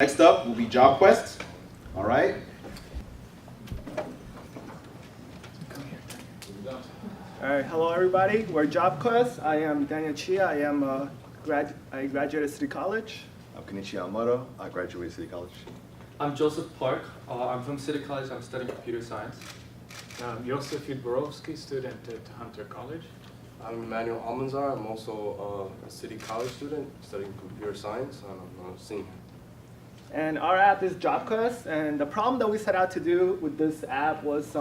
Next up will be Jobquest. All right. All right, hello everybody. We're Jobquest. I am Daniel Chia. I graduated City College. I'm Kenichi Yamamoto. I graduated City College. I'm Joseph Park. I'm from City College. I'm studying computer science. I'm Josef Yudborowski, student at Hunter College. I'm Emmanuel Almanzar. I'm also a City College student studying computer science. I'm a senior. And our app is Jobquest. And the problem that we set out to do with this app was,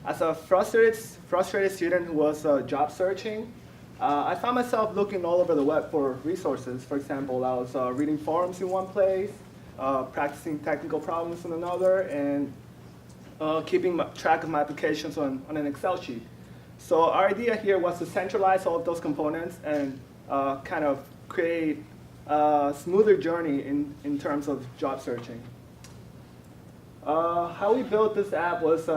as a frustrated student who was job searching, I found myself looking all over the web for resources. For example, I was reading forums in one place, practicing technical problems in another, and keeping track of my applications on an Excel sheet. So our idea here was to centralize all of those components and kind of create a smoother journey in terms of job searching. How we built this app was,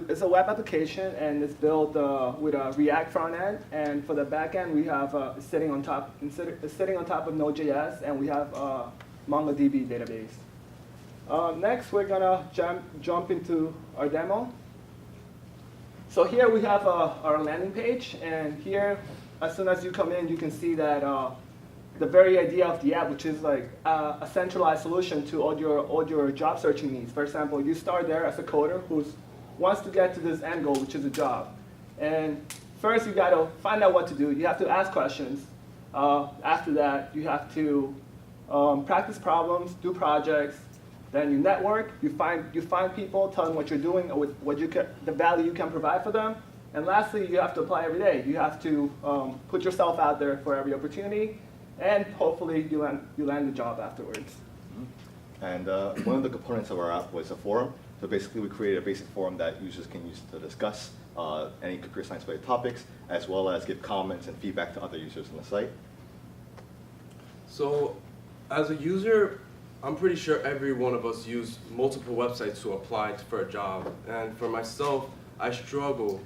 it's a web application, and it's built with a React front end. And for the back end, we have sitting on top of Node.js, and we have a MongoDB database. Next, we're gonna jump into our demo. So here we have our landing page, and here, as soon as you come in, you can see that the very idea of the app, which is like a centralized solution to all your job searching needs. For example, you start there as a coder who wants to get to this end goal, which is a job. And first, you got to find out what to do. You have to ask questions. After that, you have to practice problems, do projects. Then you network. You find people, tell them what you're doing, or the value you can provide for them. And lastly, you have to apply every day. You have to put yourself out there for every opportunity. And hopefully you land the job afterwards. And one of the components of our app was a forum. So basically we created a basic forum that users can use to discuss any computer science related topics, as well as give comments and feedback to other users on the site. So as a user, I'm pretty sure every one of us use multiple websites to apply for a job. And for myself, I struggle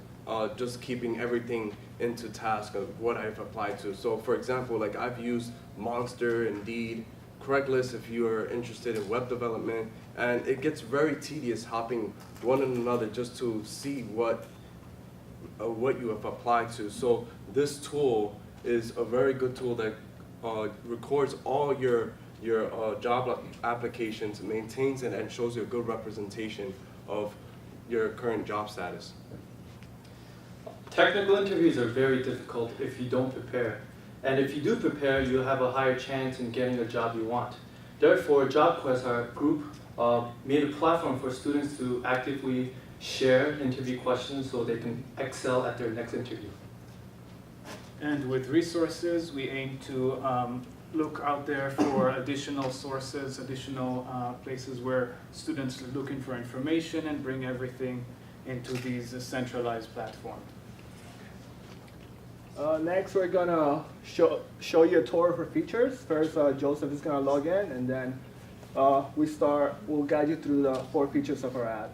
just keeping everything into task of what I've applied to. So for example, like I've used Monster, Indeed, Craigslist if you are interested in web development, and it gets very tedious hopping one and another just to see what you have applied to. So this tool is a very good tool that records all your job applications, maintains it, and shows you a good representation of your current job status. Technical interviews are very difficult if you don't prepare. And if you do prepare, you'll have a higher chance in getting a job you want. Therefore, Jobquest, our group, made a platform for students to actively share interview questions so they can excel at their next interview. And with resources, we aim to look out there for additional sources, additional places where students are looking for information and bring everything into these centralized platforms. Next, we're gonna show you a tour of our features. First, Joseph is gonna log in, and then we'll guide you through the 4 features of our app.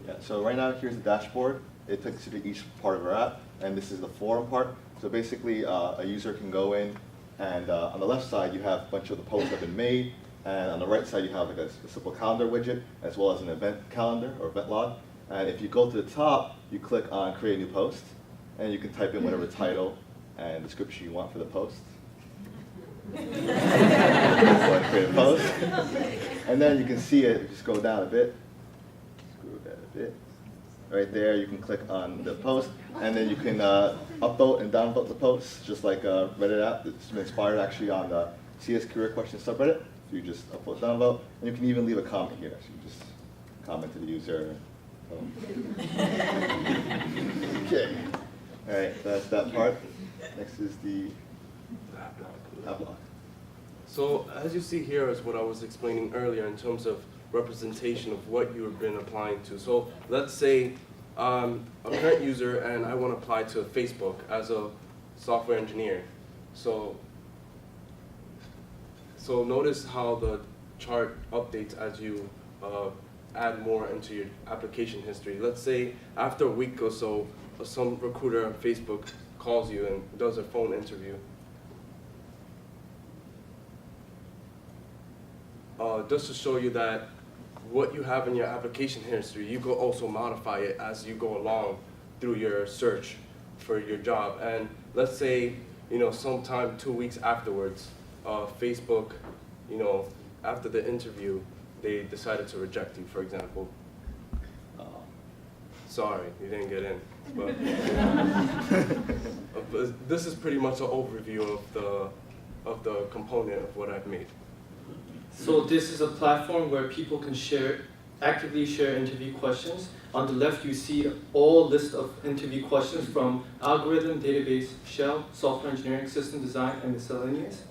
Yeah, so right now here's the dashboard. It takes you to each part of our app, and this is the forum part. So basically, a user can go in, and on the left side you have a bunch of the posts that have been made, and on the right side you have like a simple calendar widget, as well as an event calendar or event log. And if you go to the top, you click on create a new post, and you can type in whatever title and description you want for the post. So I create a post, and then you can see it. If you scroll down a bit, right there, you can click on the post, and then you can upvote and downvote the post, just like a Reddit app that's been inspired actually on the CS Career Questions subreddit. So you just upvote, downvote, and you can even leave a comment here. So you just comment to the user. Okay. All right, that's that part. Next is the app block. So as you see here is what I was explaining earlier in terms of representation of what you have been applying to. So let's say I'm a current user and I want to apply to Facebook as a software engineer. So notice how the chart updates as you add more into your application history. Let's say after a week or so, some recruiter on Facebook calls you and does a phone interview. just to show you that what you have in your application history, you could also modify it as you go along through your search for your job. And let's say, sometime 2 weeks afterwards, Facebook, after the interview, they decided to reject you, for example. Sorry, you didn't get in. But this is pretty much an overview of the component of what I've made. So this is a platform where people can actively share interview questions. On the left, you see all list of interview questions from algorithm, database, shell, software engineering, system design, and miscellaneous.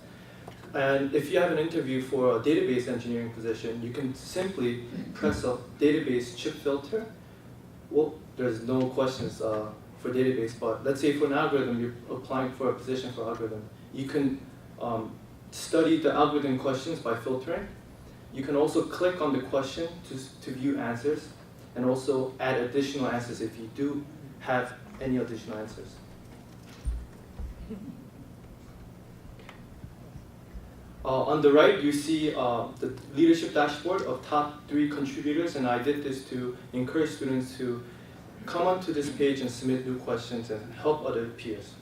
And if you have an interview for a database engineering position, you can simply press a database chip filter. Well, there's no questions for database, but let's say for an algorithm, you're applying for a position for algorithm. You can study the algorithm questions by filtering. You can also click on the question to view answers, and also add additional answers if you do have any additional answers. On the right, you see the leadership dashboard of top 3 contributors, and I did this to encourage students to come onto this page and submit new questions and help other peers.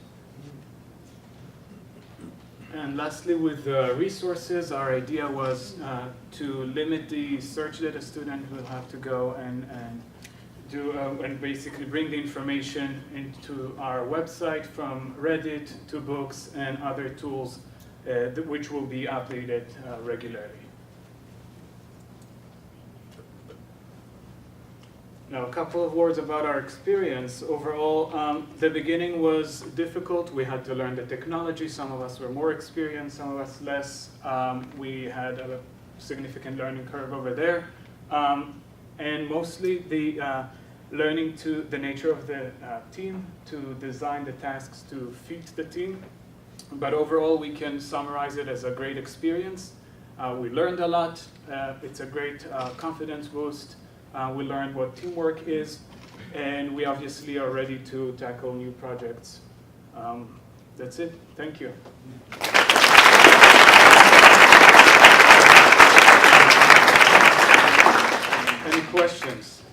And lastly, with resources, our idea was to limit the search that a student will have to go and do and basically bring the information into our website, from Reddit to books and other tools, which will be updated regularly. Now, a couple of words about our experience. Overall, the beginning was difficult. We had to learn the technology. Some of us were more experienced, some of us less. We had a significant learning curve over there. And mostly the learning to the nature of the team, to design the tasks to fit the team. But overall, we can summarize it as a great experience. We learned a lot. It's a great confidence boost. We learned what teamwork is, and we obviously are ready to tackle new projects. That's it. Thank you. Any questions?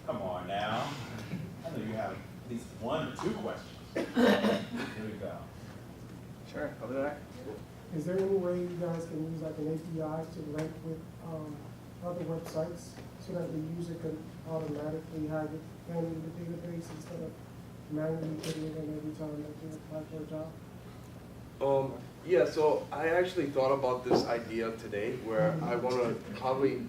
Come on now. I know you have at least 1 or 2 questions. Here we go. Sure, over there. Is there any way you guys can use like an API to link with other websites so that the user can automatically have it in the database instead of manually putting it in every time that they apply for a job? Yeah, so I actually thought about this idea today, where I want to probably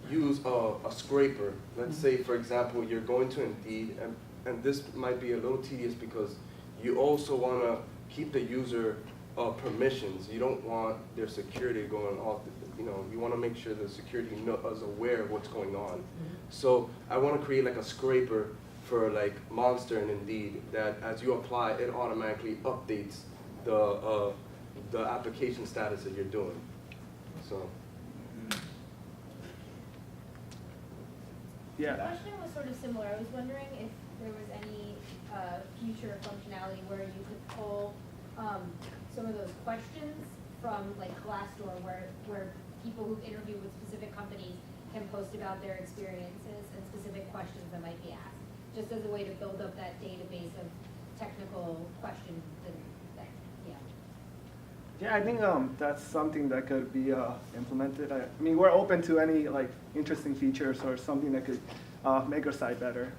use a scraper. Let's say, for example, you're going to Indeed, and this might be a little tedious because you also want to keep the user permissions. You don't want their security going off. You want to make sure the security is aware of what's going on. So I want to create like a scraper for like Monster and Indeed, that as you apply, it automatically updates the application status that you're doing. So. Yeah. The question was sort of similar. I was wondering if there was any future functionality where you could pull some of those questions from like Glassdoor, where people who've interviewed with specific companies can post about their experiences and specific questions that might be asked, just as a way to build up that database of technical questions and that, yeah. Yeah, I think that's something that could be implemented. I mean, we're open to any like interesting features or something that could make our site better.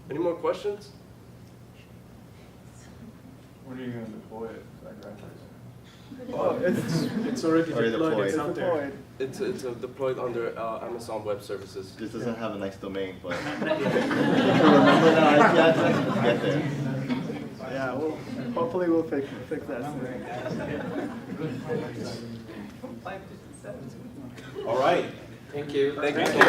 Any more questions? When are you going to deploy it? Oh, It's already deployed. It's out there. It's deployed under Amazon Web Services. This doesn't have a nice domain, but Not yet. remember the IP address and just get there. Yeah, well, hopefully we'll fix that soon. All right. Thank you. Thank you.